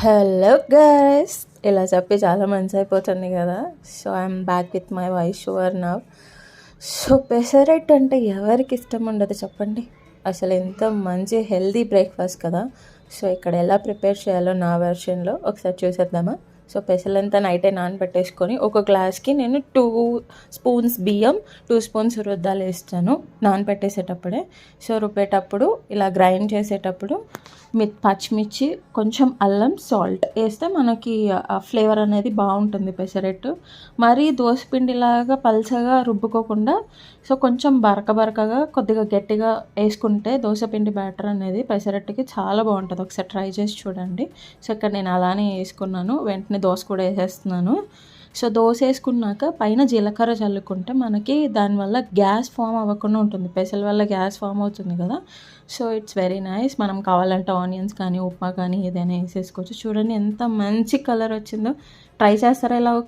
Hello guys, ఇలా చెప్పి చాలా మంచి అయిపోతుంది కదా. So I'm back with my voice over now. So pesarattu అంటే ఎవరికి ఇష్టం ఉండదు చెప్పండి. అసలు ఎంత మంచి హెల్దీ బ్రేక్ఫాస్ట్ కదా. సో ఇక్కడ ఎలా ప్రిపేర్ చేయాలో నా వెర్షన్లో ఒకసారి చూసేద్దామా. సో పెసలంతా నైటే నానబెట్టేసుకొని ఒక గ్లాస్కి నేను 2 స్పూన్స్ బియ్యం, 2 స్పూన్స్ రుద్దాలు వేస్తాను నానబెట్టేసేటప్పుడే. సో రుబ్బేటప్పుడు ఇలా గ్రైండ్ చేసేటప్పుడు పచ్చిమిర్చి, కొంచెం అల్లం, సాల్ట్ వేస్తే మనకి ఫ్లేవర్ అనేది బాగుంటుంది పెసరట్టు. మరీ దోసపిండిలాగా పల్చగా రుబ్బుకోకుండా సో కొంచెం బరకగా కొద్దిగా గట్టిగా వేసుకుంటే దోసపిండి బ్యాటర్ అనేది పెసరట్టుకి చాలా బాగుంటుంది. ఒకసారి ట్రై చేసి చూడండి. సో ఇక్కడ నేను అలానే వేసుకున్నాను. వెంటనే దోశ కూడా వేసేస్తున్నాను. సో దోశ వేసుకున్నాక పైన జీలకర్ర చల్లుకుంటే మనకి దానివల్ల గ్యాస్ ఫామ్ అవ్వకుండా ఉంటుంది. పెసల వల్ల గ్యాస్ ఫామ్ అవుతుంది కదా. So it's very nice. మనం కావాలంటే ఆనియన్స్ కానీ ఉప్మా కానీ ఏదైనా వేసేసుకోవచ్చు. చూడండి ఎంత మంచి కలర్ వచ్చిందో. ట్రై చేస్తారా ఇలా?